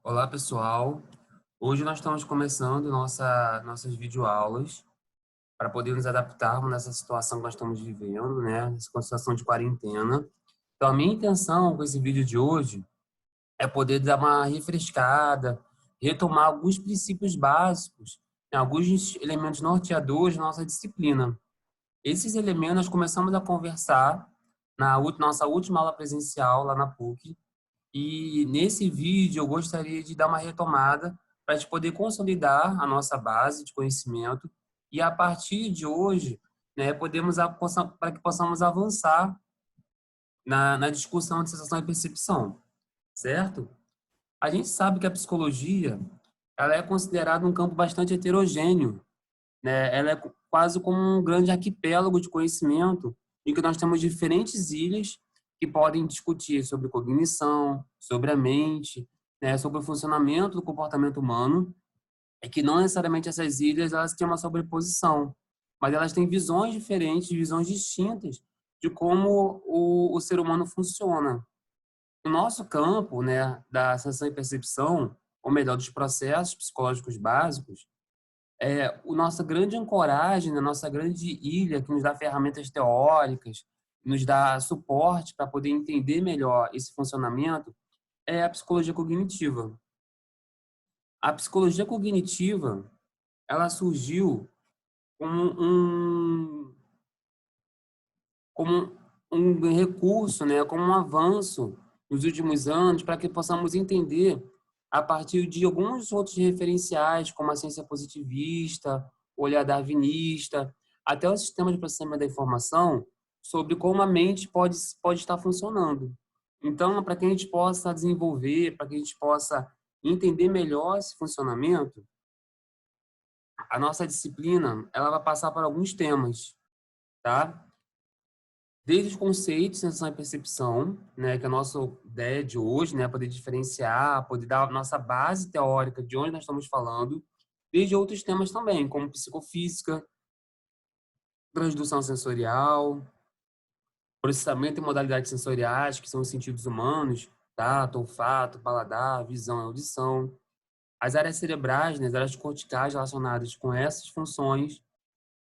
Olá, pessoal. Hoje nós estamos começando nossas videoaulas para poder nos adaptarmos nessa situação que nós estamos vivendo, né? Nessa situação de quarentena. Então, a minha intenção com esse vídeo de hoje é poder dar uma refrescada, retomar alguns princípios básicos, né? Alguns elementos norteadores da nossa disciplina. Esses elementos nós começamos a conversar na nossa última aula presencial lá na PUC, e nesse vídeo eu gostaria de dar uma retomada para a gente poder consolidar a nossa base de conhecimento e a partir de hoje, né, para que possamos avançar na discussão de sensação e percepção, certo? A gente sabe que a psicologia ela é considerada um campo bastante heterogêneo, né? Ela é quase como um grande arquipélago de conhecimento em que nós temos diferentes ilhas que podem discutir sobre cognição, sobre a mente, né? Sobre o funcionamento do comportamento humano, é que não necessariamente essas ilhas elas têm uma sobreposição, mas elas têm visões diferentes, visões distintas de como o ser humano funciona. No nosso campo, né, da sensação e percepção, ou melhor, dos processos psicológicos básicos, a nossa grande ancoragem, a nossa grande ilha que nos dá ferramentas teóricas, nos dá suporte para poder entender melhor esse funcionamento, é a psicologia cognitiva. A psicologia cognitiva, ela surgiu como como um recurso, né, como um avanço nos últimos anos para que possamos entender a partir de alguns outros referenciais, como a ciência positivista, o olhar darwinista, até o sistema de processamento da informação, sobre como a mente pode estar funcionando. Então, para que a gente possa desenvolver, para que a gente possa entender melhor esse funcionamento, a nossa disciplina ela vai passar por alguns temas, tá? Desde os conceitos, sensação e percepção, né, que é a nossa ideia de hoje, né, poder diferenciar, poder dar a nossa base teórica de onde nós estamos falando, desde outros temas também, como psicofísica, transdução sensorial, processamento e modalidades sensoriais, que são os sentidos humanos, tato, olfato, paladar, visão e audição. As áreas cerebrais, né, as áreas corticais relacionadas com essas funções,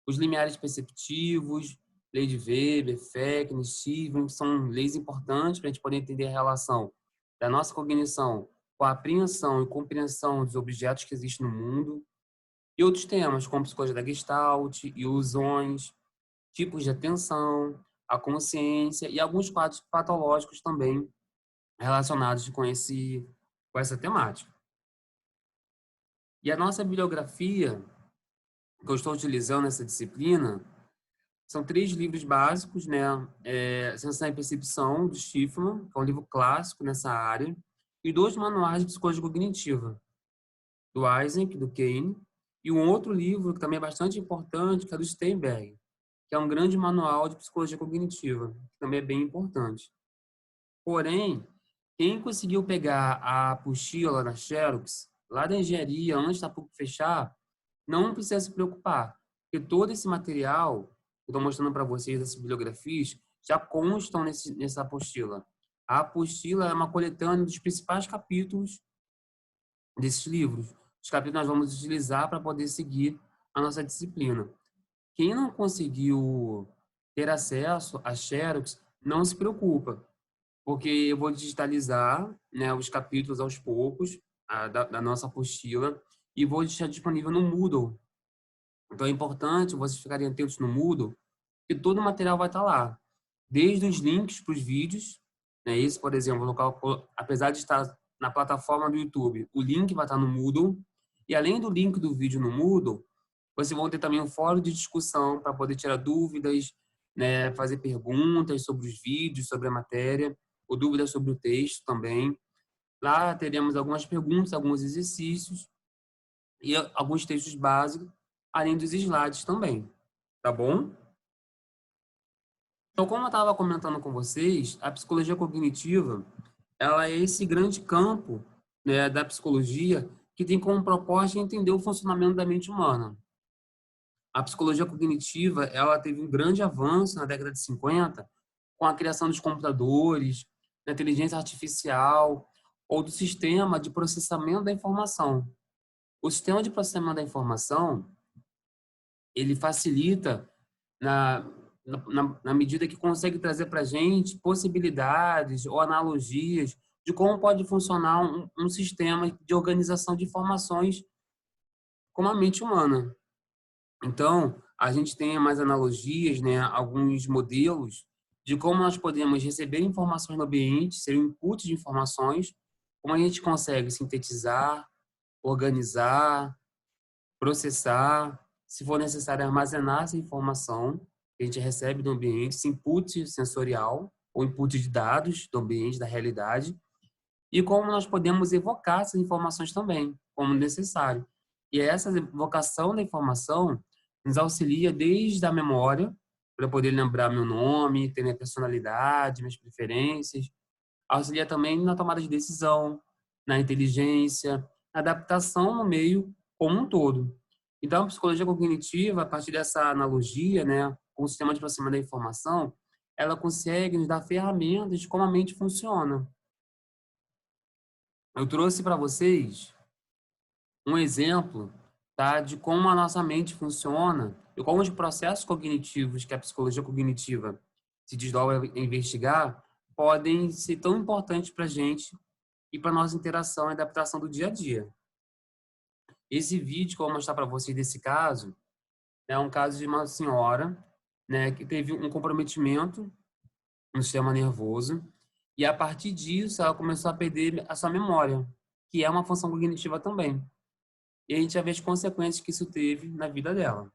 os limiares perceptivos, lei de Weber, Fechner, Stevens, são leis importantes para a gente poder entender a relação da nossa cognição com a apreensão e compreensão dos objetos que existem no mundo, e outros temas, como psicologia da Gestalt, ilusões, tipos de atenção, a consciência e alguns quadros patológicos também relacionados com essa temática. E a nossa bibliografia, que eu estou utilizando nessa disciplina, são 3 livros básicos, né? Sensação e Percepção, do Schiffman, que é um livro clássico nessa área, e 2 manuais de psicologia cognitiva, do Eysenck, do Kane, e um outro livro que também é bastante importante, que é do Steinberg, que é um grande manual de psicologia cognitiva, que também é bem importante. Porém, quem conseguiu pegar a apostila da Xerox, lá da engenharia, antes da PUC fechar, não precisa se preocupar, porque todo esse material que eu estou mostrando para vocês, essas bibliografias, já constam nessa apostila. A apostila é uma coletânea dos principais capítulos desses livros. Os capítulos nós vamos utilizar para poder seguir a nossa disciplina. Quem não conseguiu ter acesso a Xerox, não se preocupa, porque eu vou digitalizar, né, os capítulos aos poucos da nossa apostila e vou deixar disponível no Moodle. Então é importante vocês ficarem atentos no Moodle, que todo o material vai estar lá. Desde os links para os vídeos, né? Esse, por exemplo, local, apesar de estar na plataforma do YouTube, o link vai estar no Moodle. E além do link do vídeo no Moodle, vocês vão ter também um fórum de discussão para poder tirar dúvidas, né? Fazer perguntas sobre os vídeos, sobre a matéria, ou dúvidas sobre o texto também. Lá teremos algumas perguntas, alguns exercícios e alguns textos básicos, além dos slides também, tá bom? Então, como eu estava comentando com vocês, a psicologia cognitiva, ela é esse grande campo, né, da psicologia que tem como proposta entender o funcionamento da mente humana. A psicologia cognitiva, ela teve um grande avanço na década de 50 com a criação dos computadores, da inteligência artificial, ou do sistema de processamento da informação. O sistema de processamento da informação, ele facilita na medida que consegue trazer para a gente possibilidades ou analogias de como pode funcionar um sistema de organização de informações como a mente humana. Então, a gente tem mais analogias, né, alguns modelos de como nós podemos receber informações no ambiente, ser um input de informações, como a gente consegue sintetizar, organizar, processar, se for necessário armazenar essa informação que a gente recebe do ambiente, esse input sensorial ou input de dados do ambiente, da realidade, e como nós podemos evocar essas informações também, como necessário. E essa evocação da informação nos auxilia desde a memória, para poder lembrar meu nome, ter minha personalidade, minhas preferências, auxilia também na tomada de decisão, na inteligência, na adaptação no meio como um todo. Então, a psicologia cognitiva, a partir dessa analogia, né, com o sistema de processamento da informação, ela consegue nos dar ferramentas de como a mente funciona. Eu trouxe para vocês um exemplo, tá, de como a nossa mente funciona e como os processos cognitivos que a psicologia cognitiva se desdobra a investigar podem ser tão importantes para a gente e para nossa interação e adaptação do dia a dia. Esse vídeo que eu vou mostrar para vocês desse caso é um caso de uma senhora, né, que teve um comprometimento no sistema nervoso e a partir disso ela começou a perder a sua memória, que é uma função cognitiva também. E a gente já vê as consequências que isso teve na vida dela.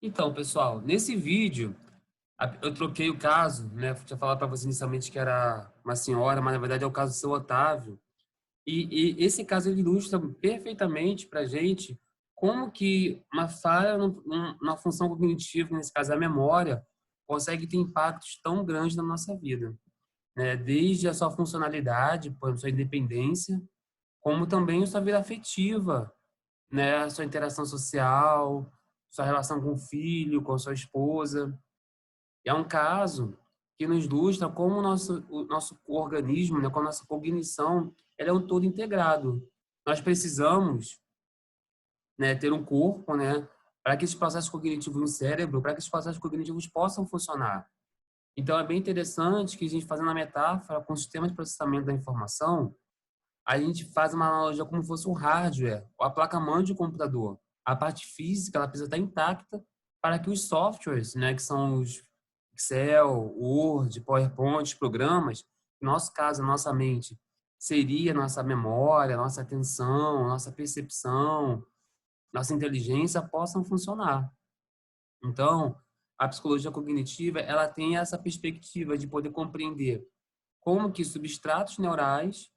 Então, pessoal, nesse vídeo, eu troquei o caso, né? Eu tinha falado para você inicialmente que era uma senhora, mas na verdade é o caso do seu Otávio. E esse caso ele ilustra perfeitamente para a gente como que uma falha na função cognitiva, nesse caso a memória, consegue ter impactos tão grandes na nossa vida, né? Desde a sua funcionalidade, por exemplo, sua independência, como também a sua vida afetiva, né? A sua interação social, sua relação com o filho, com a sua esposa. É um caso que nos ilustra como o nosso organismo, né, com a nossa cognição, ela é um todo integrado. Nós precisamos, né, ter um corpo, né, para que esses processos cognitivos no cérebro, para que esses processos cognitivos possam funcionar. Então, é bem interessante que a gente, fazendo a metáfora com o sistema de processamento da informação, a gente faz uma analogia como se fosse um hardware, ou a placa-mãe de um computador. A parte física, ela precisa estar intacta para que os softwares, né, que são os Excel, Word, PowerPoint, programas, no nosso caso, a nossa mente, seria a nossa memória, a nossa atenção, a nossa percepção, nossa inteligência, possam funcionar. Então, a psicologia cognitiva, ela tem essa perspectiva de poder compreender como que substratos neurais,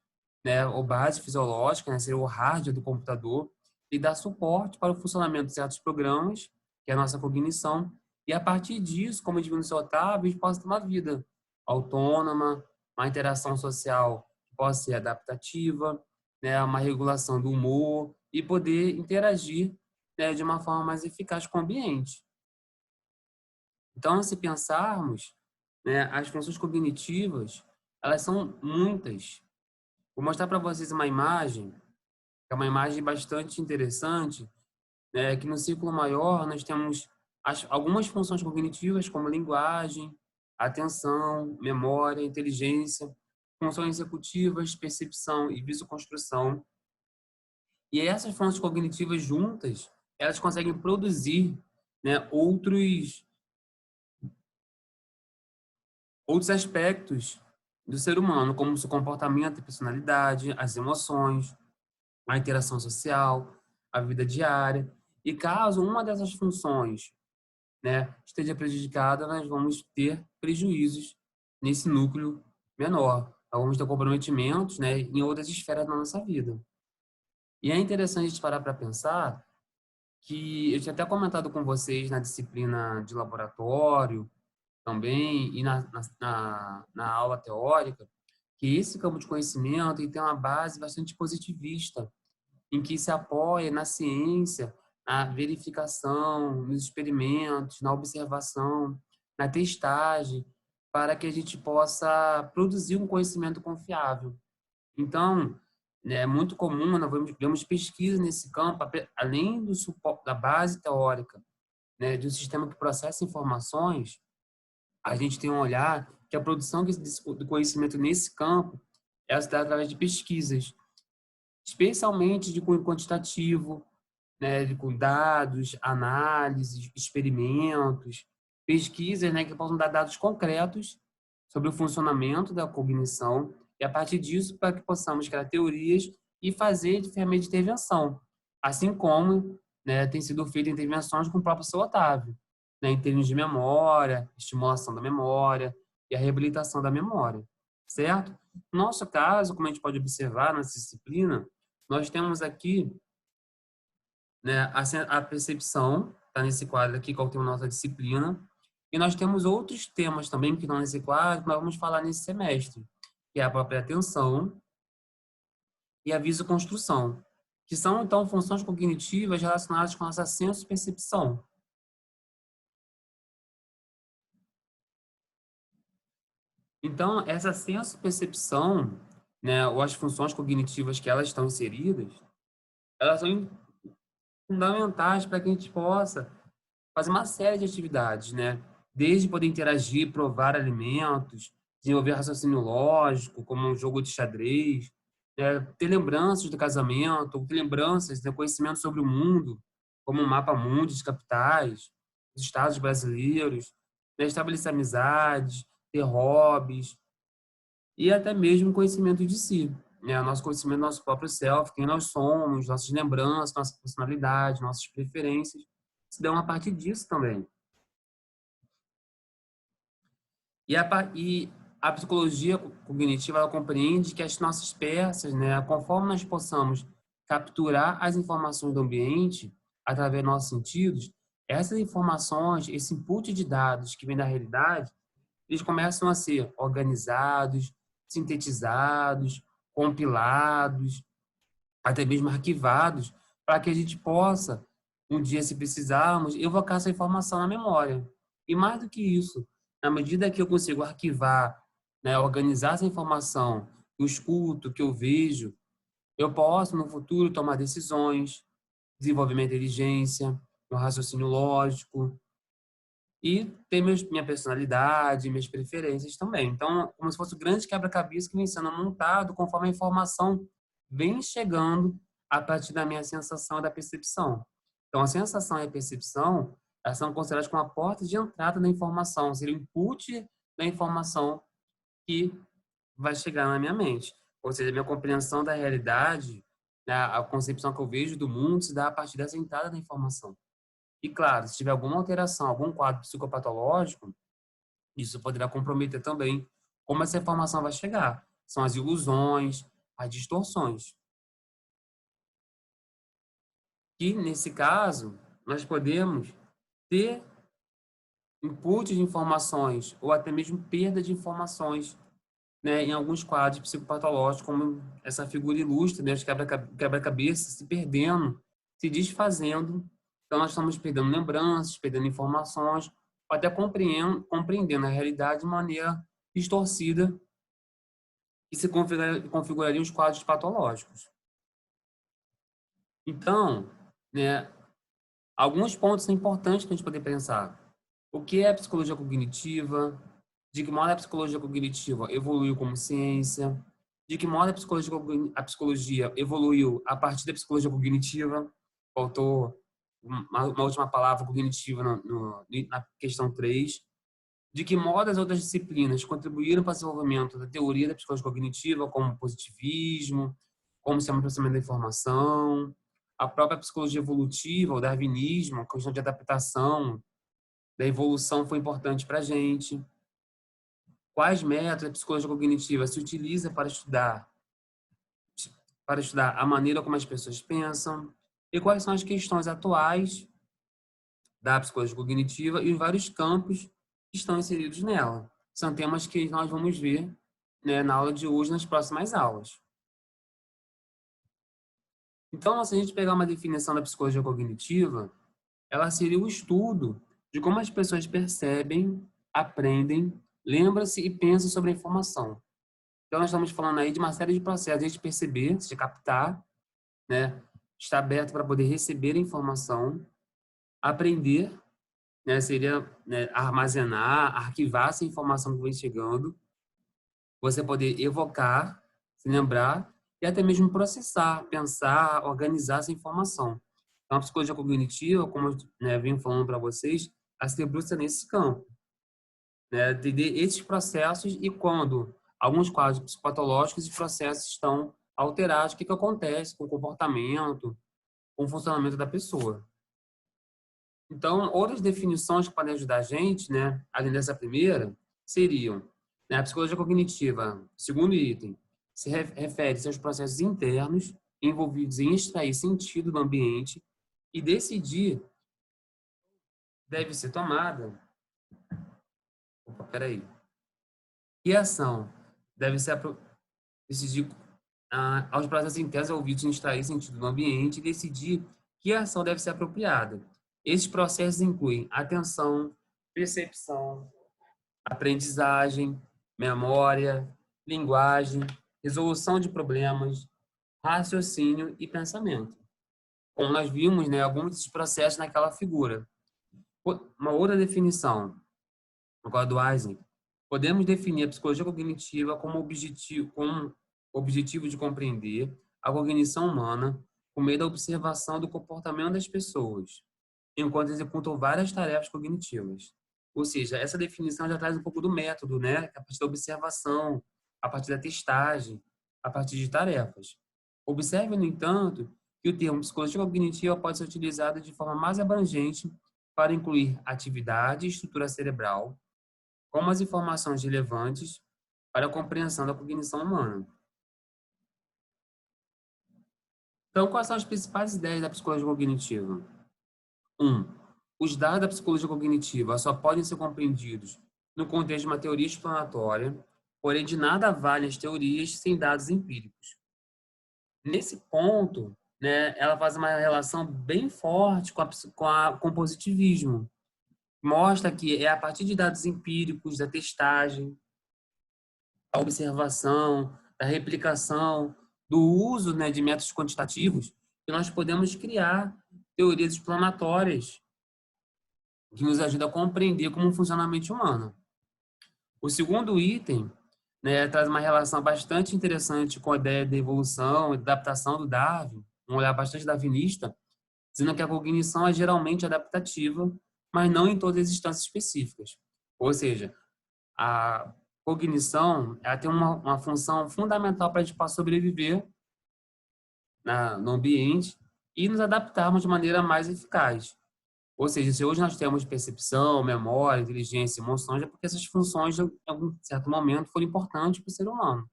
né, ou base fisiológica, né, seria o hardware do computador, e dá suporte para o funcionamento de certos programas, que é a nossa cognição, e a partir disso, como indivíduo saudável, a gente possa ter uma vida autônoma, uma interação social que possa ser adaptativa, né, uma regulação do humor e poder interagir, né, de uma forma mais eficaz com o ambiente. Então, se pensarmos, né, as funções cognitivas, elas são muitas. Vou mostrar para vocês uma imagem, que é uma imagem bastante interessante, né, que no círculo maior nós temos algumas funções cognitivas, como linguagem, atenção, memória, inteligência, funções executivas, percepção e visoconstrução. E essas funções cognitivas juntas, elas conseguem produzir, né, outros aspectos do ser humano, como o seu comportamento e personalidade, as emoções, a interação social, a vida diária. E caso uma dessas funções, né, esteja prejudicada, nós vamos ter prejuízos nesse núcleo menor. Nós vamos ter comprometimentos, né, em outras esferas da nossa vida. E é interessante a gente parar para pensar que eu tinha até comentado com vocês na disciplina de laboratório também e na aula teórica, que esse campo de conhecimento ele tem uma base bastante positivista, em que se apoia na ciência, na verificação, nos experimentos, na observação, na testagem, para que a gente possa produzir um conhecimento confiável. Então, né, é muito comum, nós vemos pesquisa nesse campo, além do suporte da base teórica, né, de um sistema que processa informações, a gente tem um olhar que a produção do conhecimento nesse campo é se dá através de pesquisas, especialmente de cunho quantitativo, né, com dados, análises, experimentos, pesquisas, né, que possam dar dados concretos sobre o funcionamento da cognição e, a partir disso, para que possamos criar teorias e fazer de ferramenta de intervenção, assim como, né, tem sido feito intervenções com o próprio seu Otávio, né, em termos de memória, estimulação da memória e a reabilitação da memória, certo? No nosso caso, como a gente pode observar nessa disciplina, nós temos aqui, né, a percepção, está nesse quadro aqui, qual tem a nossa disciplina, e nós temos outros temas também que estão nesse quadro, que nós vamos falar nesse semestre, que é a própria atenção e a visoconstrução, que são, então, funções cognitivas relacionadas com a nossa senso-percepção. Então, essa senso-percepção, né, ou as funções cognitivas que elas estão inseridas, elas são fundamentais para que a gente possa fazer uma série de atividades, né? Desde poder interagir, provar alimentos, desenvolver raciocínio lógico, como um jogo de xadrez, ter lembranças do casamento, ou ter lembranças, ter conhecimento sobre o mundo, como um mapa mundi de capitais, dos estados brasileiros, né? Estabelecer amizades, ter hobbies e até mesmo conhecimento de si, né? O nosso conhecimento do nosso próprio self, quem nós somos, nossas lembranças, nossa personalidade, nossas preferências. se dão a partir disso também. E a psicologia cognitiva, ela compreende que as nossas peças, né, conforme nós possamos capturar as informações do ambiente através dos nossos sentidos, essas informações, esse input de dados que vem da realidade, eles começam a ser organizados, sintetizados, compilados, até mesmo arquivados, para que a gente possa, um dia, se precisarmos, evocar essa informação na memória. E mais do que isso, na medida que eu consigo arquivar, né, organizar essa informação, que eu escuto, que eu vejo, eu posso, no futuro, tomar decisões, desenvolver minha inteligência, meu raciocínio lógico e ter minha personalidade, minhas preferências também. Então, como se fosse um grande quebra-cabeça que vem sendo montado conforme a informação vem chegando a partir da minha sensação e da percepção. Então, a sensação e a percepção, elas são consideradas como a porta de entrada da informação, seria o input da informação que vai chegar na minha mente. Ou seja, a minha compreensão da realidade, né, a concepção que eu vejo do mundo se dá a partir dessa entrada da informação. E, claro, se tiver alguma alteração, algum quadro psicopatológico, isso poderá comprometer também como essa informação vai chegar. São as ilusões, as distorções. E, nesse caso, nós podemos ter input de informações ou até mesmo perda de informações, né, em alguns quadros psicopatológicos, como essa figura ilustre, né, os quebra-cabeça se perdendo, se desfazendo. Então, nós estamos perdendo lembranças, perdendo informações, ou até compreendendo a realidade de maneira distorcida e se configurariam os quadros patológicos. Então, né, alguns pontos são importantes para a gente poder pensar. O que é a psicologia cognitiva? De que modo a psicologia cognitiva evoluiu como ciência? De que modo a psicologia evoluiu a partir da psicologia cognitiva? Faltou uma última palavra cognitiva na questão 3. De que modo as outras disciplinas contribuíram para o desenvolvimento da teoria da psicologia cognitiva, como o positivismo, como o sistema de processamento da informação, a própria psicologia evolutiva, o darwinismo, a questão de adaptação, da evolução foi importante para a gente. Quais métodos a psicologia cognitiva se utiliza para estudar a maneira como as pessoas pensam e quais são as questões atuais da psicologia cognitiva e os vários campos que estão inseridos nela. São temas que nós vamos ver, né, na aula de hoje, nas próximas aulas. Então, se a gente pegar uma definição da psicologia cognitiva, ela seria o estudo de como as pessoas percebem, aprendem, lembram-se e pensam sobre a informação. Então, nós estamos falando aí de uma série de processos, de perceber, de captar, né? Estar aberto para poder receber a informação, aprender, né? Seria, né, armazenar, arquivar essa informação que vem chegando, você poder evocar, se lembrar e até mesmo processar, pensar, organizar essa informação. Então, a psicologia cognitiva, como eu, né, venho falando para vocês, ela se debruça nesse campo, né? Entender esses processos e quando alguns quadros psicopatológicos e processos estão alterados, o que acontece com o comportamento, com o funcionamento da pessoa. Então, outras definições que podem ajudar a gente, né, além dessa primeira, seriam, né, a psicologia cognitiva, segundo item, se refere aos processos internos envolvidos em extrair sentido do ambiente e decidir deve ser tomada. Opa, peraí. Que ação deve ser decidir aos processos internos envolvidos em extrair sentido do ambiente e decidir que ação deve ser apropriada. Esses processos incluem atenção, percepção, aprendizagem, memória, linguagem, resolução de problemas, raciocínio e pensamento. Como nós vimos, né, alguns desses processos naquela figura. Uma outra definição, agora do Eysenck, podemos definir a psicologia cognitiva como objetivo de compreender a cognição humana por meio da observação do comportamento das pessoas, enquanto executam várias tarefas cognitivas. Ou seja, essa definição já traz um pouco do método, né? A partir da observação, a partir da testagem, a partir de tarefas. Observe, no entanto, que o termo psicologia cognitiva pode ser utilizado de forma mais abrangente para incluir atividade e estrutura cerebral, como as informações relevantes para a compreensão da cognição humana. Então, quais são as principais ideias da psicologia cognitiva? 1. Os dados da psicologia cognitiva só podem ser compreendidos no contexto de uma teoria explanatória, porém de nada valem as teorias sem dados empíricos. Nesse ponto, né, ela faz uma relação bem forte com o positivismo. Mostra que é a partir de dados empíricos, da testagem, da observação, da replicação, do uso, né, de métodos quantitativos, que nós podemos criar teorias explanatórias que nos ajudam a compreender como funciona a mente humana. O segundo item, né, traz uma relação bastante interessante com a ideia da evolução e da adaptação do Darwin, um olhar bastante darwinista, dizendo que a cognição é geralmente adaptativa, mas não em todas as instâncias específicas. Ou seja, a cognição ela tem uma função fundamental para a gente possa sobreviver no ambiente e nos adaptarmos de maneira mais eficaz. Ou seja, se hoje nós temos percepção, memória, inteligência, emoções, é porque essas funções, em algum certo momento, foram importantes para o ser humano.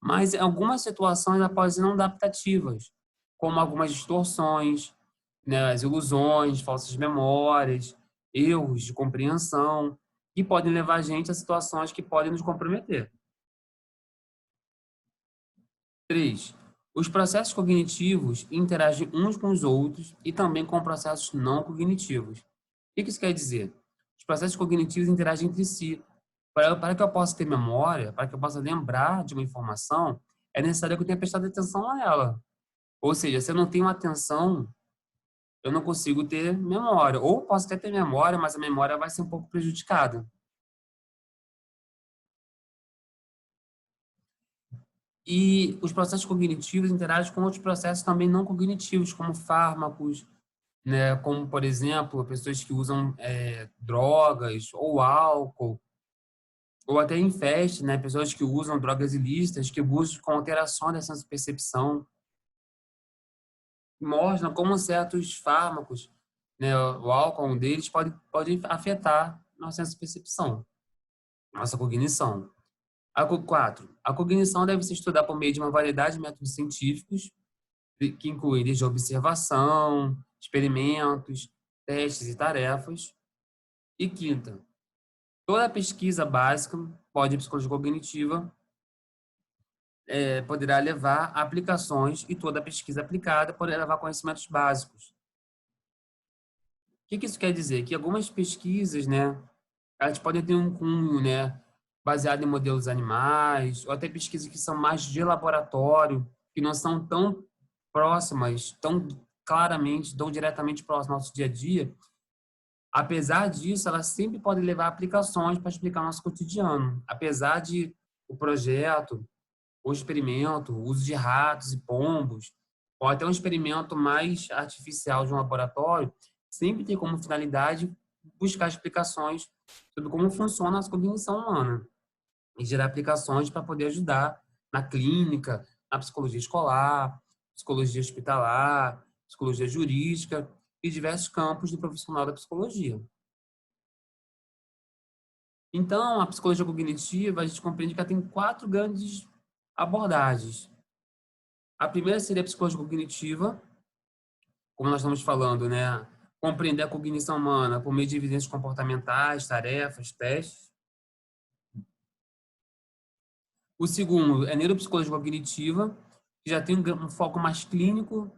Mas em algumas situações elas podem ser não adaptativas, como algumas distorções, né, as ilusões, falsas memórias, erros de compreensão, que podem levar a gente a situações que podem nos comprometer. 3. Os processos cognitivos interagem uns com os outros e também com processos não cognitivos. O que isso quer dizer? Os processos cognitivos interagem entre si. Para que eu possa ter memória, para que eu possa lembrar de uma informação, é necessário que eu tenha prestado atenção a ela. Ou seja, se eu não tenho atenção, eu não consigo ter memória. Ou posso até ter memória, mas a memória vai ser um pouco prejudicada. E os processos cognitivos interagem com outros processos também não cognitivos, como fármacos, né? Como, por exemplo, pessoas que usam drogas ou álcool, ou até em festa, né? Pessoas que usam drogas ilícitas, que buscam alteração dessa percepção, mostram como certos fármacos, né? O álcool, um deles, pode afetar nossa percepção, nossa cognição. 4. A cognição deve se estudar por meio de uma variedade de métodos científicos, que incluem desde observação, experimentos, testes e tarefas. E quinta, toda pesquisa básica pode psicologia cognitiva poderá levar a aplicações e toda pesquisa aplicada poderá levar a conhecimentos básicos. O que isso quer dizer? Que algumas pesquisas, né, elas podem ter um cunho, né, baseado em modelos animais, ou até pesquisas que são mais de laboratório, que não são tão próximas, tão claramente, tão diretamente próximas ao nosso dia a dia. Apesar disso, elas sempre podem levar aplicações para explicar o nosso cotidiano. Apesar de o projeto, o experimento, o uso de ratos e pombos, ou até um experimento mais artificial de um laboratório, sempre tem como finalidade buscar explicações sobre como funciona a cognição humana e gerar aplicações para poder ajudar na clínica, na psicologia escolar, psicologia hospitalar, psicologia jurídica e diversos campos do profissional da psicologia. Então, a psicologia cognitiva, a gente compreende que ela tem 4 grandes abordagens. A primeira seria a psicologia cognitiva, como nós estamos falando, né? Compreender a cognição humana por meio de evidências comportamentais, tarefas, testes. O segundo é neuropsicologia cognitiva, que já tem um foco mais clínico,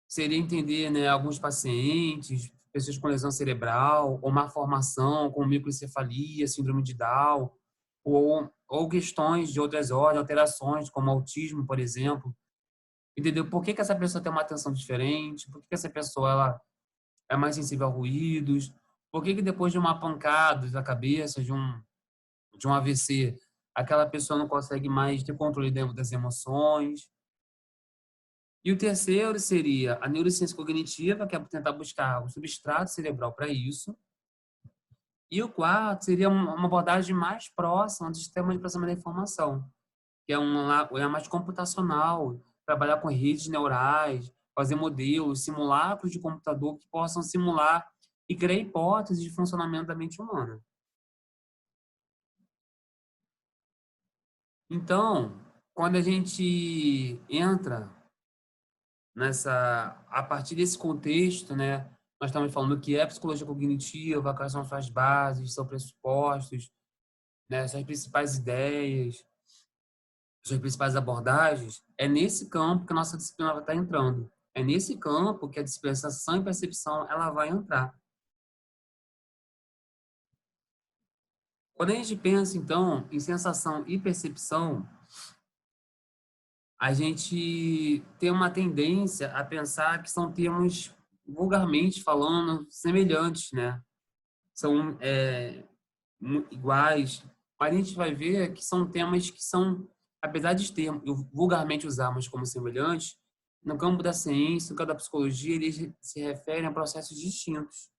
seria entender, né, alguns pacientes, pessoas com lesão cerebral, ou má formação, com microcefalia, síndrome de Down, ou questões de outras ordens, alterações, como autismo, por exemplo. Entendeu? Por que essa pessoa tem uma atenção diferente? Por que essa pessoa ela é mais sensível a ruídos? Por que depois de uma pancada na cabeça, de um AVC, aquela pessoa não consegue mais ter controle das emoções? E o terceiro seria a neurociência cognitiva, que é tentar buscar o substrato cerebral para isso. E o quarto seria uma abordagem mais próxima do sistema de processamento da informação, que é uma mais computacional, trabalhar com redes neurais, fazer modelos, simulacros de computador que possam simular e criar hipóteses de funcionamento da mente humana. Então, quando a gente entra a partir desse contexto, né, nós estamos falando que é psicologia cognitiva, quais são suas bases, seus pressupostos, né, suas principais ideias, suas principais abordagens, é nesse campo que a nossa disciplina vai estar entrando. É nesse campo que a disciplina sensação e percepção ela vai entrar. Quando a gente pensa, então, em sensação e percepção, a gente tem uma tendência a pensar que são termos, vulgarmente falando, semelhantes, né? São iguais. Mas a gente vai ver que são temas que são, apesar de termos, vulgarmente usarmos como semelhantes, no campo da ciência, no campo da psicologia, eles se referem a processos distintos.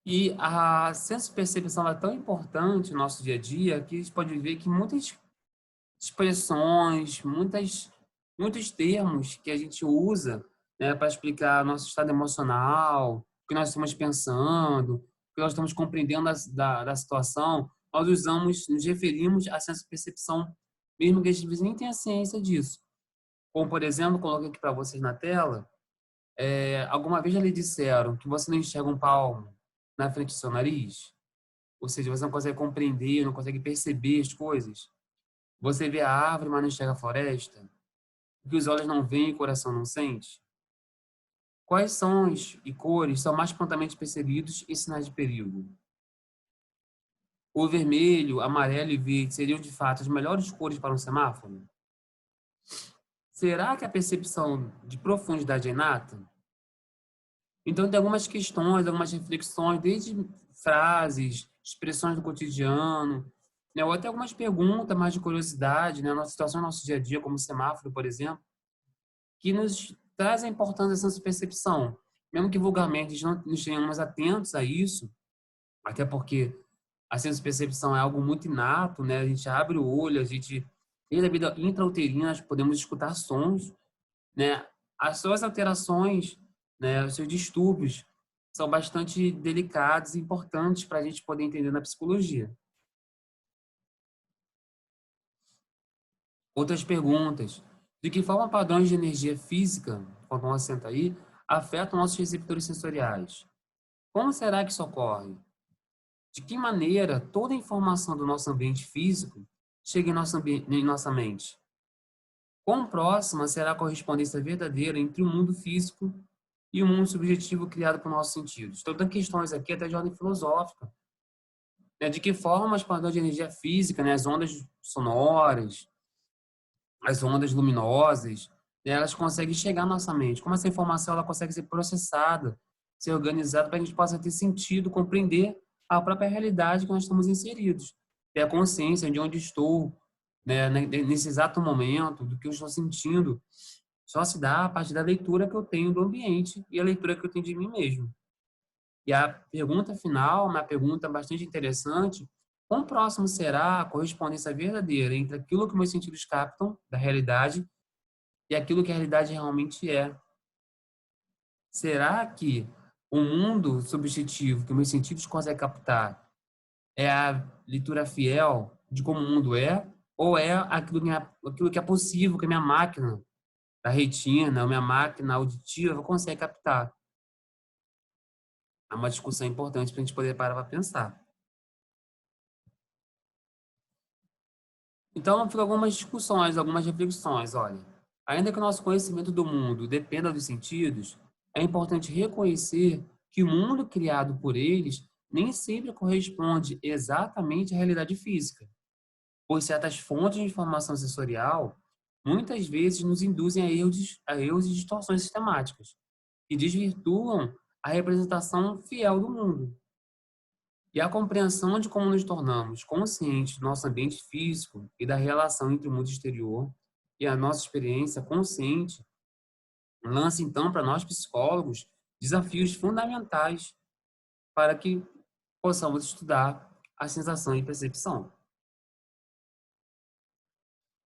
E a senso-percepção é tão importante no nosso dia a dia que a gente pode ver que muitas expressões, muitos termos que a gente usa, né, para explicar nosso estado emocional, o que nós estamos pensando, o que nós estamos compreendendo da situação, nós usamos, nos referimos à senso-percepção, mesmo que a gente nem tenha ciência disso. Como, por exemplo, coloquei aqui para vocês na tela, alguma vez já lhe disseram que você não enxerga um palmo na frente do seu nariz? Ou seja, você não consegue compreender, não consegue perceber as coisas? Você vê a árvore, mas não enxerga a floresta? O que os olhos não veem e o coração não sente? Quais sons e cores são mais prontamente percebidos em sinais de perigo? O vermelho, amarelo e verde seriam, de fato, as melhores cores para um semáforo? Será que a percepção de profundidade é inata? Então, tem algumas questões, algumas reflexões, desde frases, expressões do cotidiano, né, ou até algumas perguntas mais de curiosidade, né, nossa situação no nosso dia a dia, como semáforo, por exemplo, que nos traz a importância dessa percepção. Mesmo que vulgarmente a gente não estejamos atentos a isso, até porque a senso-percepção é algo muito inato, né? A gente abre o olho, a gente, desde a vida intrauterina, nós podemos escutar sons, né? As suas alterações, né, os seus distúrbios, são bastante delicados e importantes para a gente poder entender na psicologia. Outras perguntas. De que forma padrões de energia física, quando um assenta aí, afetam nossos receptores sensoriais? Como será que isso ocorre? De que maneira toda a informação do nosso ambiente físico chega em nossa mente? Quão próxima será a correspondência verdadeira entre o mundo físico e o mundo subjetivo criado por nossos sentidos? Estou dando questões aqui até de ordem filosófica, né? De que forma os padrões de energia física, né, as ondas sonoras, as ondas luminosas, né, elas conseguem chegar à nossa mente? Como essa informação ela consegue ser processada, ser organizada para que a gente possa ter sentido, compreender a própria realidade que nós estamos inseridos, ter a consciência de onde estou, né, nesse exato momento, do que eu estou sentindo, só se dá a partir da leitura que eu tenho do ambiente e a leitura que eu tenho de mim mesmo. E a pergunta final, uma pergunta bastante interessante: quão próximo será a correspondência verdadeira entre aquilo que meus sentidos captam da realidade e aquilo que a realidade realmente é? Será que o mundo subjetivo que meus sentidos conseguem captar é a leitura fiel de como o mundo é? Ou é aquilo que é possível que a minha máquina da retina, a minha máquina auditiva consegue captar? É uma discussão importante para a gente poder parar para pensar. Então, ficam algumas discussões, algumas reflexões. Olha, ainda que o nosso conhecimento do mundo dependa dos sentidos, é importante reconhecer que o mundo criado por eles nem sempre corresponde exatamente à realidade física, pois certas fontes de informação sensorial muitas vezes nos induzem a erros e distorções sistemáticas, que desvirtuam a representação fiel do mundo. E a compreensão de como nos tornamos conscientes do nosso ambiente físico e da relação entre o mundo exterior e a nossa experiência consciente lança, então, para nós psicólogos, desafios fundamentais para que possamos estudar a sensação e percepção.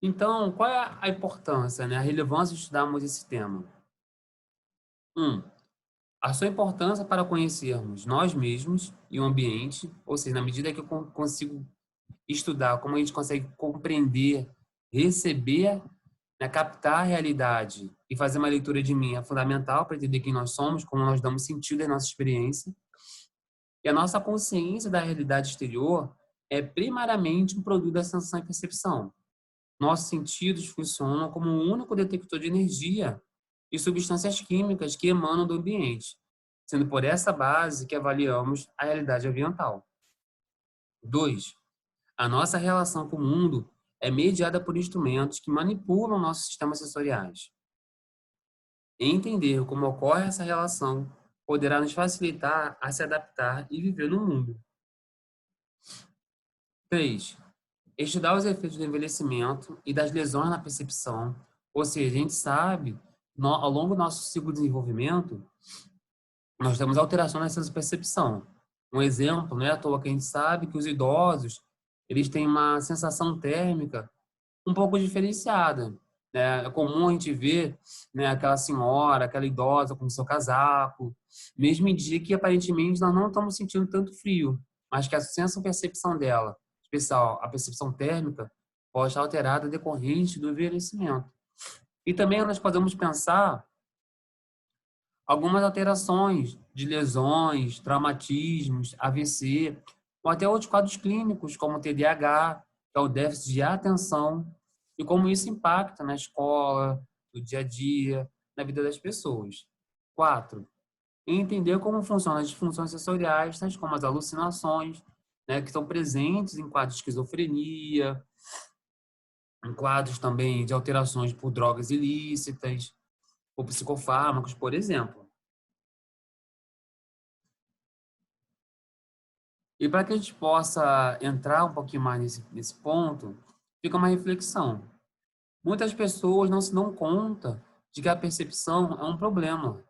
Então, qual é a importância, né, a relevância de estudarmos esse tema? A sua importância para conhecermos nós mesmos e o ambiente, ou seja, na medida que eu consigo estudar como a gente consegue compreender, receber, né, captar a realidade e fazer uma leitura de mim é fundamental para entender quem nós somos, como nós damos sentido à nossa experiência. E a nossa consciência da realidade exterior é primariamente um produto da sensação e percepção. Nossos sentidos funcionam como um único detector de energia e substâncias químicas que emanam do ambiente, sendo por essa base que avaliamos a realidade ambiental. 2. A nossa relação com o mundo é mediada por instrumentos que manipulam nossos sistemas sensoriais. Entender como ocorre essa relação poderá nos facilitar a se adaptar e viver no mundo. 3. Estudar os efeitos do envelhecimento e das lesões na percepção, ou seja, a gente sabe, ao longo do nosso ciclo de desenvolvimento, nós temos alterações na senso percepção. Um exemplo, não é à toa que a gente sabe que os idosos, eles têm uma sensação térmica um pouco diferenciada, né? É comum a gente ver, né, aquela senhora, aquela idosa com seu casaco, mesmo em dia que aparentemente nós não estamos sentindo tanto frio, mas que a senso-percepção dela, especial a percepção térmica, pode estar alterada decorrente do envelhecimento. E também nós podemos pensar algumas alterações de lesões, traumatismos, AVC, ou até outros quadros clínicos, como TDAH, que é o déficit de atenção, e como isso impacta na escola, no dia a dia, na vida das pessoas. 4. Entender como funcionam as disfunções sensoriais, tais como as alucinações, né, que estão presentes em quadros de esquizofrenia, em quadros também de alterações por drogas ilícitas, ou psicofármacos, por exemplo. E para que a gente possa entrar um pouquinho mais nesse ponto, fica uma reflexão. Muitas pessoas não se dão conta de que a percepção é um problema.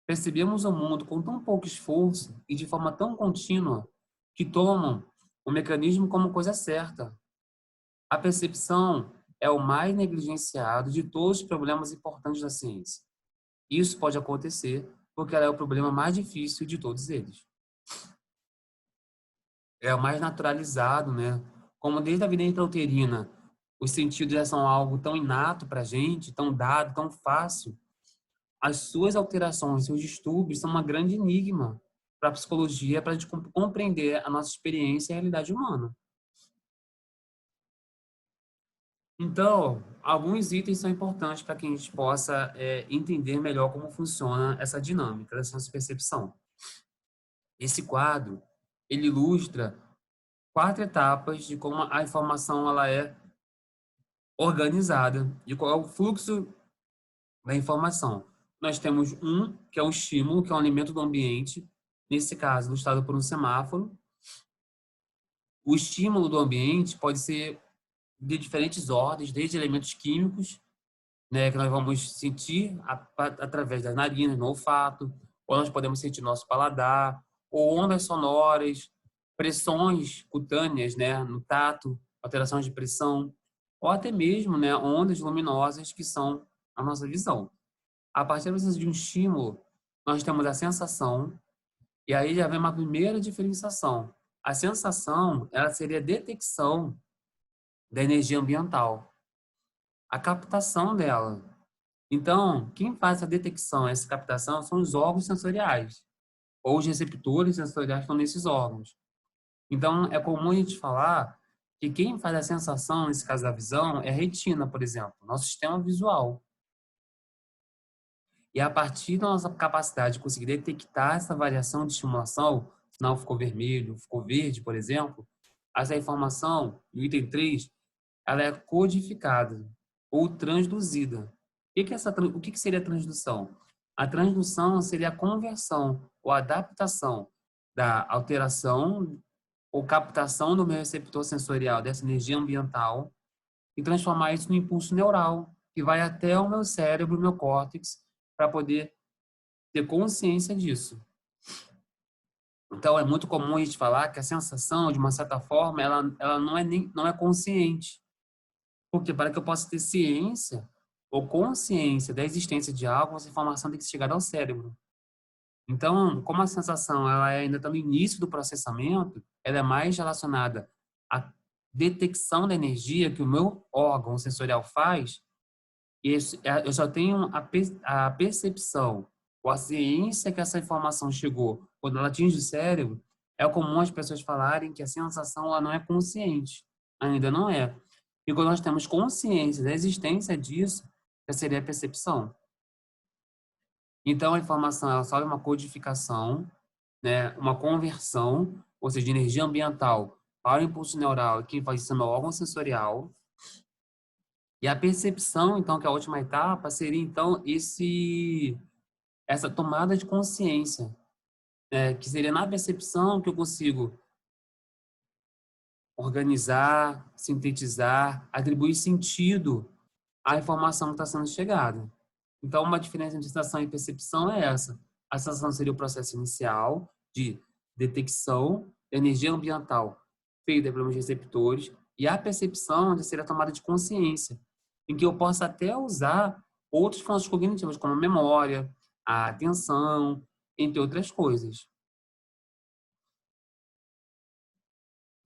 Percebemos o mundo com tão pouco esforço e de forma tão contínua que tomam o mecanismo como coisa certa. A percepção é o mais negligenciado de todos os problemas importantes da ciência. Isso pode acontecer porque ela é o problema mais difícil de todos eles. É o mais naturalizado, né? Como desde a vida intrauterina, os sentidos já são algo tão inato para a gente, tão dado, tão fácil. As suas alterações, seus distúrbios são uma grande enigma para a psicologia, para a gente compreender a nossa experiência e a realidade humana. Então, alguns itens são importantes para que a gente possa entender melhor como funciona essa dinâmica da senso-percepção. Esse quadro, ele ilustra 4 etapas de como a informação ela é organizada e qual é o fluxo da informação. Nós temos que é o estímulo, que é o alimento do ambiente, nesse caso, ilustrado por um semáforo. O estímulo do ambiente pode ser de diferentes ordens, desde elementos químicos, né, que nós vamos sentir através das narinas, no olfato, ou nós podemos sentir nosso paladar, ou ondas sonoras, pressões cutâneas, né, no tato, alterações de pressão, ou até mesmo, né, ondas luminosas que são a nossa visão. A partir de um estímulo, nós temos a sensação, e aí já vem uma primeira diferenciação. A sensação, ela seria a detecção da energia ambiental, a captação dela. Então, quem faz essa detecção, essa captação, são os órgãos sensoriais, ou os receptores sensoriais que estão nesses órgãos. Então, é comum a gente falar que quem faz a sensação, nesse caso da visão, é a retina, por exemplo, nosso sistema visual. E a partir da nossa capacidade de conseguir detectar essa variação de estimulação, o sinal ficou vermelho, ficou verde, por exemplo, essa informação, no item 3, ela é codificada ou transduzida. O que seria a transdução? A transdução seria a conversão ou adaptação da alteração ou captação do meu receptor sensorial dessa energia ambiental e transformar isso no impulso neural, que vai até o meu cérebro, o meu córtex, para poder ter consciência disso. Então, é muito comum a gente falar que a sensação, de uma certa forma, ela não é consciente. Porque para que eu possa ter ciência ou consciência da existência de algo, essa informação tem que chegar ao cérebro. Então, como a sensação ela ainda está no início do processamento, ela é mais relacionada à detecção da energia que o meu órgão sensorial faz, e eu só tenho a percepção ou a ciência que essa informação chegou quando ela atinge o cérebro. É comum as pessoas falarem que a sensação ela não é consciente. Ainda não é. E quando nós temos consciência da existência disso, já seria a percepção. Então, a informação ela sofre uma codificação, né, uma conversão, ou seja, de energia ambiental para o impulso neural, que vai ser no órgão sensorial. E a percepção, então, que é a última etapa, seria, então, essa tomada de consciência, né, que seria na percepção que eu consigo organizar, sintetizar, atribuir sentido à informação que está sendo chegada. Então, uma diferença entre sensação e percepção é essa. A sensação seria o processo inicial de detecção da energia ambiental feita pelos receptores, e a percepção já seria a tomada de consciência, em que eu possa até usar outros funções cognitivas, como a memória, a atenção, entre outras coisas.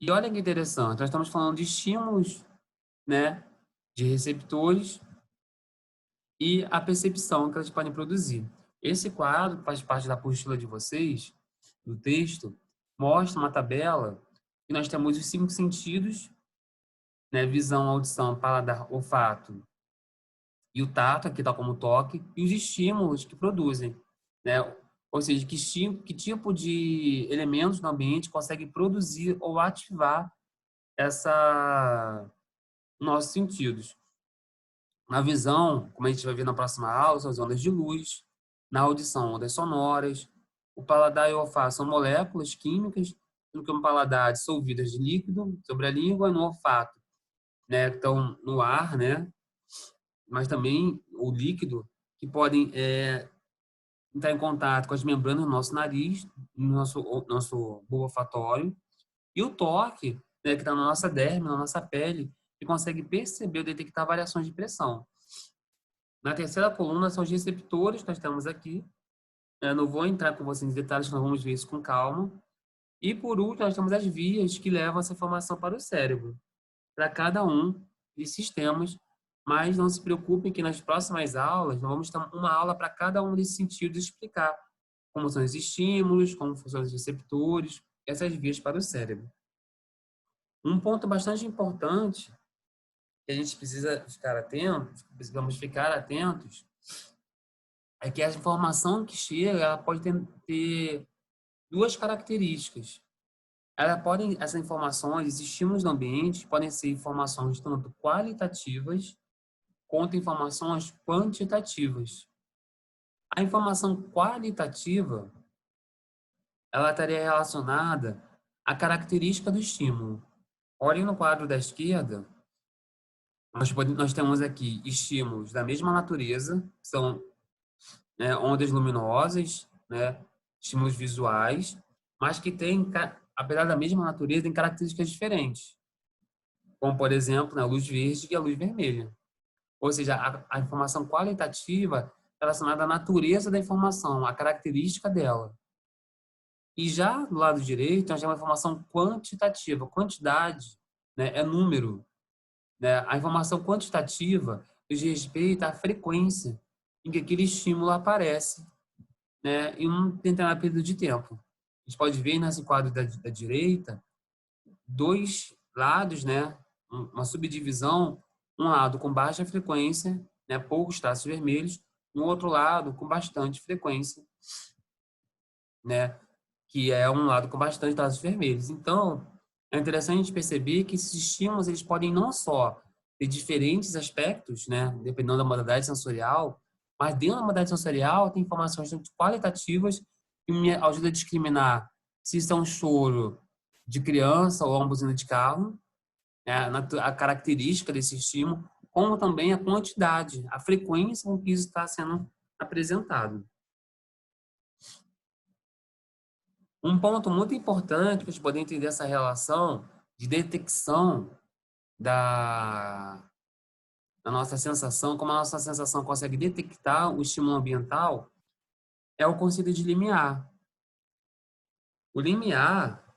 E olha que interessante, nós estamos falando de estímulos, né, de receptores e a percepção que elas podem produzir. Esse quadro, que faz parte da apostila de vocês, do texto, mostra uma tabela que nós temos os 5 sentidos, né? Visão, audição, paladar, olfato e o tato, aqui está como toque, e os estímulos que produzem, né? Ou seja, que tipo de elementos no ambiente consegue produzir ou ativar nossos sentidos. Na visão, como a gente vai ver na próxima aula, são as ondas de luz. Na audição, ondas sonoras. O paladar e o olfato são moléculas químicas, no que o paladar dissolvidas de líquido sobre a língua, no olfato, né, que estão no ar, né, mas também o líquido, que podem entrar em contato com as membranas do nosso nariz, no nosso bulbo olfatório. E o toque, né, que está na nossa derme, na nossa pele, que consegue perceber ou detectar variações de pressão. Na terceira coluna são os receptores que nós temos aqui. Eu não vou entrar com vocês em detalhes, nós vamos ver isso com calma. E por último, nós temos as vias que levam essa informação para o cérebro, para cada um desses sistemas. Mas não se preocupem que nas próximas aulas nós vamos ter uma aula para cada um desses sentidos explicar como são os estímulos, como funcionam os receptores, essas vias para o cérebro. Um ponto bastante importante que a gente precisa ficar atento, precisamos ficar atentos, é que a informação que chega, ela pode ter duas características. Essas informações, esses estímulos do ambiente, podem ser informações tanto qualitativas quanto informações quantitativas. A informação qualitativa, ela estaria relacionada à característica do estímulo. Olhem no quadro da esquerda, nós temos aqui estímulos da mesma natureza, que são, né, ondas luminosas, né, estímulos visuais, mas que têm, apesar da mesma natureza, têm características diferentes, como, por exemplo, a luz verde e a luz vermelha. Ou seja, a informação qualitativa relacionada à natureza da informação, à característica dela. E já do lado direito, nós temos a informação quantitativa. Quantidade, né, é número. Né? A informação quantitativa diz respeito à frequência em que aquele estímulo aparece, né, em um determinado período de tempo. A gente pode ver nesse quadro da direita dois lados, né, uma subdivisão, um lado com baixa frequência, né, poucos traços vermelhos, no outro lado com bastante frequência, né, que é um lado com bastante traços vermelhos. Então, é interessante a gente perceber que esses estímulos eles podem não só ter diferentes aspectos, né, dependendo da modalidade sensorial, mas dentro da modalidade sensorial tem informações qualitativas que me ajudam a discriminar se isso é um choro de criança ou uma buzina de carro, né, a característica desse estímulo, como também a quantidade, a frequência com que isso está sendo apresentado. Um ponto muito importante para a gente poder entender essa relação de detecção da, da nossa sensação, como a nossa sensação consegue detectar o estímulo ambiental, é o conceito de limiar. O limiar,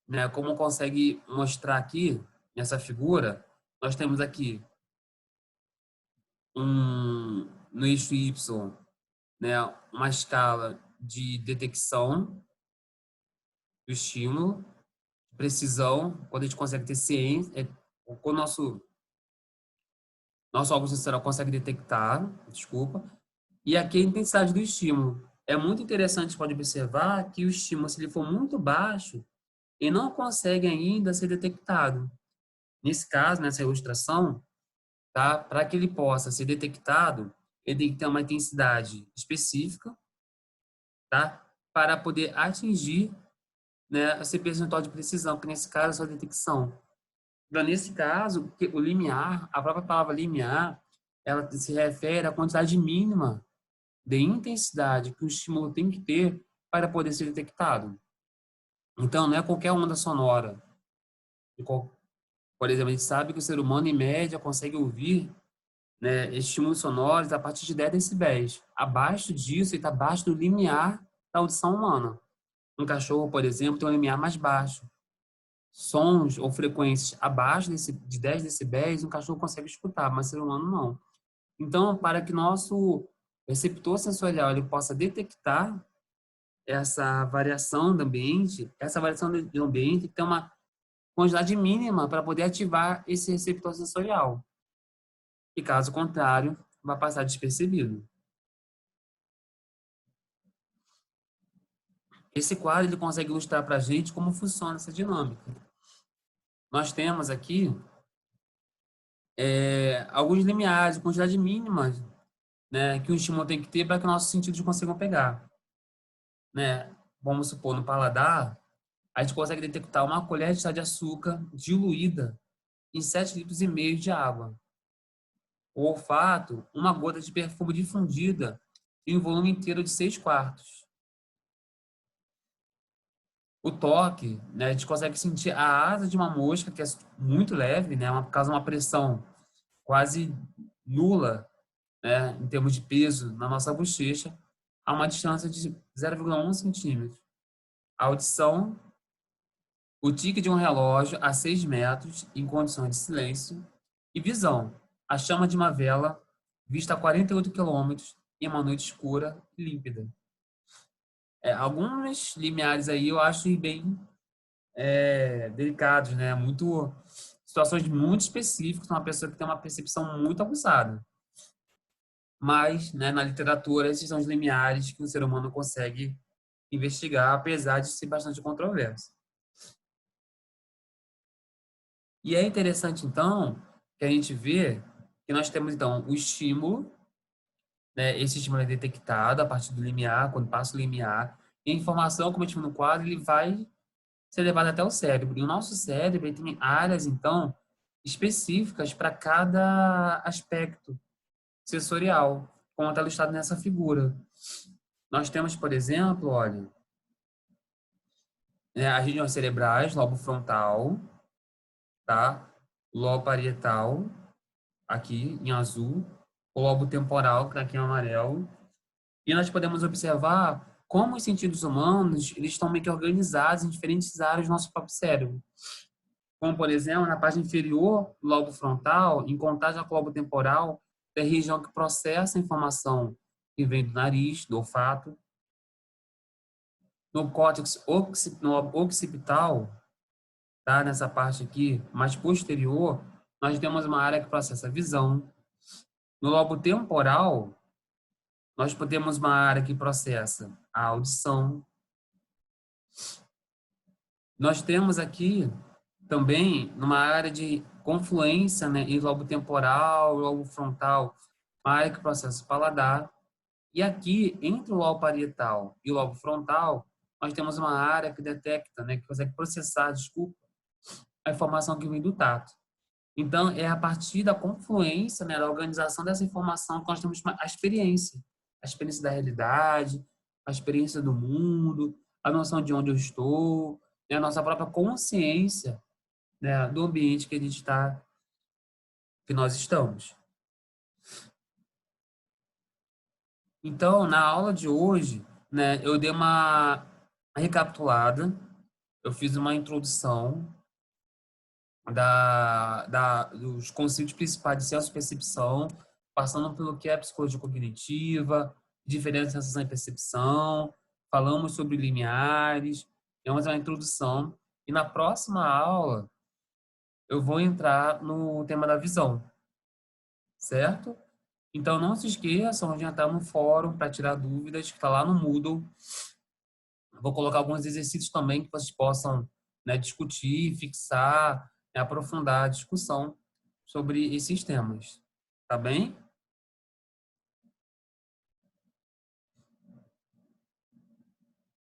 né, como consegue mostrar aqui nessa figura, nós temos aqui no eixo Y, né, uma escala de detecção do estímulo, precisão, quando a gente consegue ter ciência, quando nosso órgão sensorial consegue detectar, desculpa, e aqui a intensidade do estímulo. É muito interessante, pode observar que o estímulo, se ele for muito baixo, ele não consegue ainda ser detectado. Nesse caso, nessa ilustração, tá? Para que ele possa ser detectado, ele tem que ter uma intensidade específica, tá? Para poder atingir, né, esse percentual de precisão, que nesse caso é a sua detecção. Então, nesse caso, o limiar, a própria palavra limiar, ela se refere à quantidade mínima de intensidade que o estímulo tem que ter para poder ser detectado. Então, não é qualquer onda sonora. Por exemplo, a gente sabe que o ser humano, em média, consegue ouvir, né, estímulos sonoros a partir de 10 decibéis. Abaixo disso, ele está abaixo do limiar da audição humana. Um cachorro, por exemplo, tem um limiar mais baixo. Sons ou frequências abaixo de 10 decibéis, um cachorro consegue escutar, mas o ser humano não. Então, para que nosso receptor sensorial ele possa detectar essa variação do ambiente, essa variação do ambiente tem uma quantidade mínima para poder ativar esse receptor sensorial. E caso contrário, vai passar despercebido. Esse quadro ele consegue ilustrar para a gente como funciona essa dinâmica. Nós temos aqui alguns limiares, quantidade mínima, né, que o estímulo tem que ter para que nossos sentidos consigam pegar. Né? Vamos supor, no paladar, a gente consegue detectar uma colher de chá de açúcar diluída em 7,5 litros de água. O olfato, uma gota de perfume difundida em um volume inteiro de 6/4. O toque, né, a gente consegue sentir a asa de uma mosca, que é muito leve, né, causa uma pressão quase nula, né, em termos de peso na nossa bochecha, a uma distância de 0,1 centímetro. A audição, o tique de um relógio a 6 metros em condições de silêncio. E visão, a chama de uma vela vista a 48 quilômetros em uma noite escura e límpida. Alguns limiares aí eu acho bem delicados, né? Muito situações muito específicas, uma pessoa que tem uma percepção muito aguçada. Mas, né, na literatura, esses são os limiares que o ser humano consegue investigar, apesar de ser bastante controverso. E é interessante, então, que a gente vê que nós temos, então, o estímulo, né? Esse estímulo é detectado a partir do limiar, quando passa o limiar, e a informação, como a gente viu no quadro, ele vai ser levado até o cérebro. E o nosso cérebro ele tem áreas, então, específicas para cada aspecto sensorial, como está listado nessa figura. Nós temos, por exemplo, olha, as regiões cerebrais, lobo frontal, tá? Lobo parietal, aqui em azul, o lobo temporal, que está aqui em amarelo. E nós podemos observar como os sentidos humanos eles estão meio que organizados em diferentes áreas do nosso próprio cérebro. Como, por exemplo, na parte inferior do lobo frontal, em contato com o lobo temporal, é a região que processa a informação que vem do nariz, do olfato. No córtex occipital, tá? Nessa parte aqui, mais posterior, nós temos uma área que processa a visão. No lobo temporal, nós temos uma área que processa a audição. Nós temos aqui também numa área de confluência, né, em lobo temporal, lobo frontal, uma área que processa o paladar. E aqui, entre o lobo parietal e o lobo frontal, nós temos uma área que detecta, né, que consegue processar, desculpa, a informação que vem do tato. Então, é a partir da confluência, né, da organização dessa informação que nós temos a experiência da realidade, a experiência do mundo, a noção de onde eu estou, né, a nossa própria consciência, né, do ambiente que a gente está, que nós estamos. Então, na aula de hoje, né, eu dei uma recapitulada, eu fiz uma introdução dos conceitos principais de senso-percepção, passando pelo que é a psicologia cognitiva, diferença de sensação e percepção, falamos sobre limiares, demos uma introdução, e na próxima aula eu vou entrar no tema da visão, certo? Então não se esqueçam de entrar no fórum para tirar dúvidas, que está lá no Moodle. Vou colocar alguns exercícios também que vocês possam, né, discutir, fixar, né, aprofundar a discussão sobre esses temas. Tá bem?